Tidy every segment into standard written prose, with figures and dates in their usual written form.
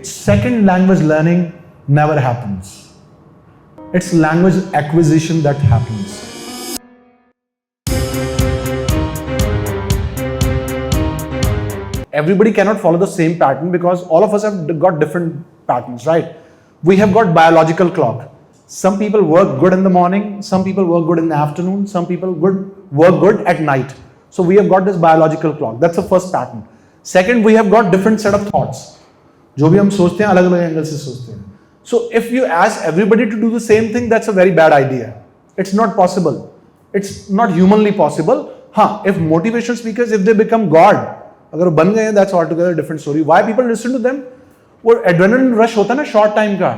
Second language learning never happens. It's language acquisition that happens. Everybody cannot follow the same pattern because all of us have got different patterns, right? We have got biological clock. Some people work good in the morning, some people work good in the afternoon, some people work good at night. So we have got this biological clock. That's the first pattern. Second, we have got different set of thoughts. जो भी हम सोचते हैं अलग अलग angle से सोचते हैं. So if you ask everybody to do the same thing, that's a very bad idea. It's not possible. It's not humanly possible. हाँ, if motivation speakers, if they become God, अगर वो बन गए हैं, that's altogether a different story. Why people listen to them? वो adrenaline rush होता है ना short time का,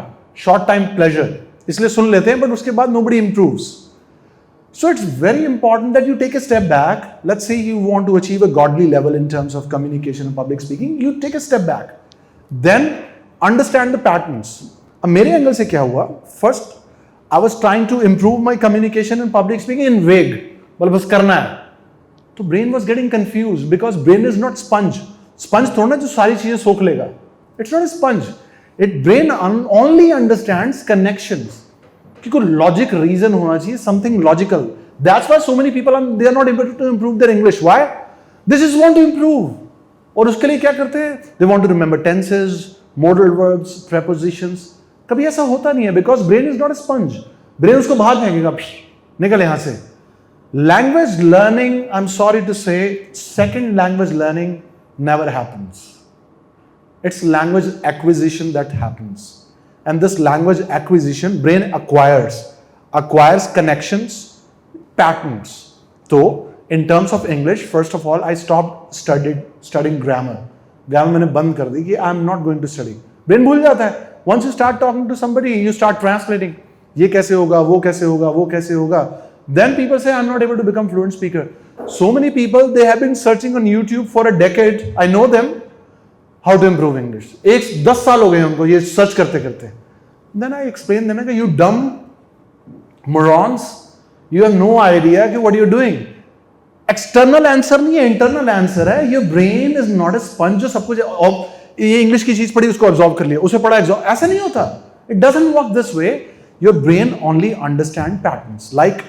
short time pleasure. इसलिए सुन लेते हैं, but उसके बाद nobody improves. So it's very important that you take a step back. Let's say you want to achieve a godly level in terms of communication and public speaking. You take a step back. Then understand the patterns. अब मेरे angle से क्या हुआ? First, I was trying to improve my communication and public speaking in vague. मतलब बस करना है. तो brain was getting confused because brain is not sponge. Sponge थोड़ा ना जो सारी चीजें सोख लेगा. It's not a sponge. Brain only understands connections. कि कोई logic reason होना चाहिए, something logical. That's why so many people they are not able to improve their English. Why? They just want to improve. और उसके लिए क्या करते हैं? They want to remember tenses, modal verbs, prepositions. कभी ऐसा होता नहीं है because brain is not a sponge. Brain उसको बाहर फेंकेगा, निकल यहाँ से. Language learning, I'm sorry to say, second language learning never happens. It's language acquisition that happens. And this language acquisition, brain acquires connections, patterns. So, in terms of English, first of all, I stopped studying grammar. Grammar मैंने बंद कर दी कि I'm not going to study. Brain भूल जाता है. Once you start talking to somebody, you start translating. ये कैसे होगा, वो कैसे होगा, वो कैसे होगा. Then people say I'm not able to become fluent speaker. So many people, they have been searching on YouTube for a decade. I know them. How to improve English. 10 साल हो गए उनको ये सर्च करते करते. Then I explain them कि you dumb morons, you have no idea कि what you're doing. External answer नहीं है, internal answer है. Your brain is not a sponge जो सब कुछ ये इंग्लिश की चीज पढ़ी उसको absorb कर लिया, उसे पढ़ा absorb, ऐसा नहीं होता. It doesn't work this way. Your brain only understands patterns. Like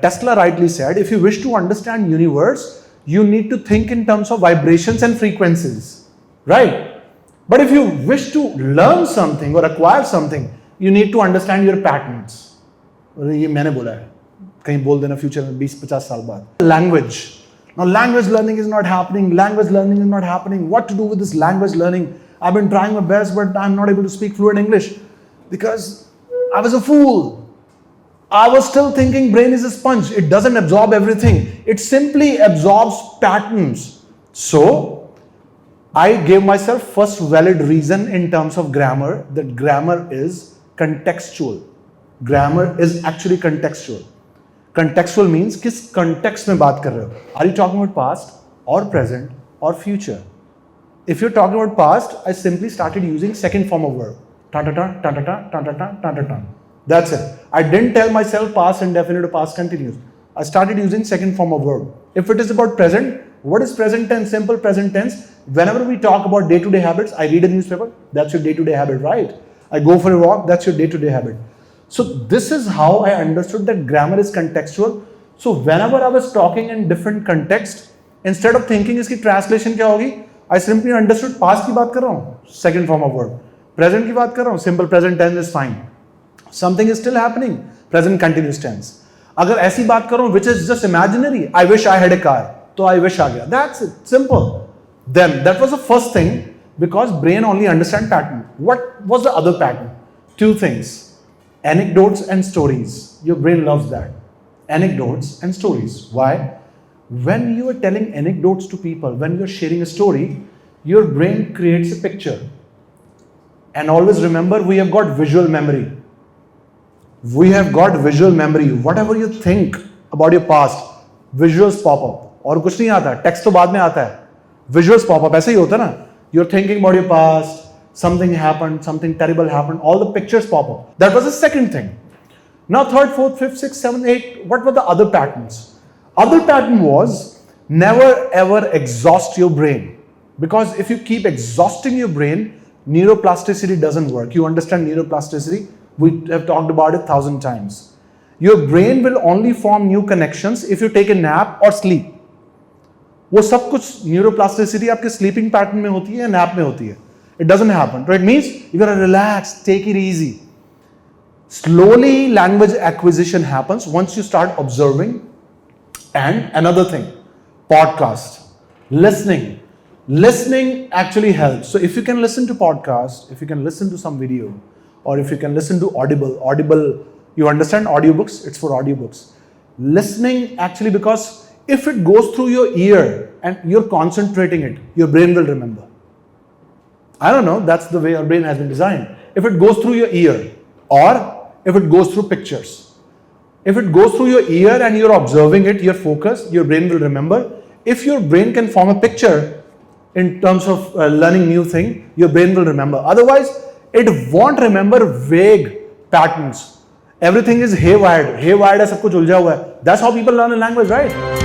Tesla rightly said, if you wish to understand universe, you need to think in terms of vibrations and frequencies, right? But if you wish to learn something or acquire something, you need to understand your patterns. ये मैंने बोला है. कहीं बोल देना future में 20-50 साल बाद. Language. Now language learning is not happening. Language learning is not happening. What to do with this language learning? I've been trying my best, but I'm not able to speak fluent English because I was a fool. I was still thinking brain is a sponge. It doesn't absorb everything. It simply absorbs patterns. So I gave myself first valid reason in terms of grammar that grammar is contextual. Grammar is actually contextual. Contextual means किस context में बात कर रहे हो. Are you talking about past or present or future? If you're talking about past, I simply started using second form of verb. Ta-ta-ta, ta-ta-ta, ta-ta-ta, ta-ta-ta. That's it. I didn't tell myself past indefinite or past continuous. I started using second form of verb. If it is about present, what is present tense? Simple present tense. Whenever we talk about day-to-day habits, I read a newspaper, that's your day-to-day habit, right? I go for a walk, that's your day-to-day habit. So this is how I understood that grammar is contextual. So whenever I was talking in different context, instead of thinking इसकी translation क्या होगी, I simply understood past की बात कर रहा हूँ, second form of verb. Present की बात कर रहा हूँ, simple present tense is fine. Something is still happening, present continuous tense. अगर ऐसी बात कर रहा हूँ which is just imaginary, I wish I had a car, तो I wish आ गया. That's it, simple. Then that was the first thing because brain only understands pattern. What was the other pattern? Two things. Anecdotes and stories. Your brain loves that. Anecdotes and stories. Why? When you are telling anecdotes to people, when you are sharing a story, your brain creates a picture. And always remember, we have got visual memory. We have got visual memory. Whatever you think about your past, visuals pop up. और कुछ नहीं आता, text तो बाद में आता है. Visuals pop up. ऐसे ही होता ना. You're thinking about your past. Something happened, something terrible happened, all the pictures pop up. That was the second thing. Now third, fourth, fifth, sixth, seventh, eighth, what were the other patterns? Other pattern was never ever exhaust your brain. Because if you keep exhausting your brain, neuroplasticity doesn't work. You understand neuroplasticity? We have talked about it 1,000 times. Your brain will only form new connections if you take a nap or sleep. वो सब कुछ neuroplasticity आपके sleeping pattern में होती है या nap में होती है. It doesn't happen. So it means you gotta relax, take it easy. Slowly language acquisition happens once you start observing. And another thing, podcast, listening. Listening actually helps. So if you can listen to podcast, if you can listen to some video, or if you can listen to Audible, you understand audiobooks? It's for audiobooks. Listening actually, because if it goes through your ear and you're concentrating it, your brain will remember. I don't know, that's the way our brain has been designed. If it goes through your ear, or if it goes through pictures. If it goes through your ear and you're observing it, you're focused, your brain will remember. If your brain can form a picture in terms of learning new thing, your brain will remember. Otherwise, it won't remember vague patterns. Everything is haywired. Haywired है, सब कुछ उलझा हुआ है. That's how people learn a language, right?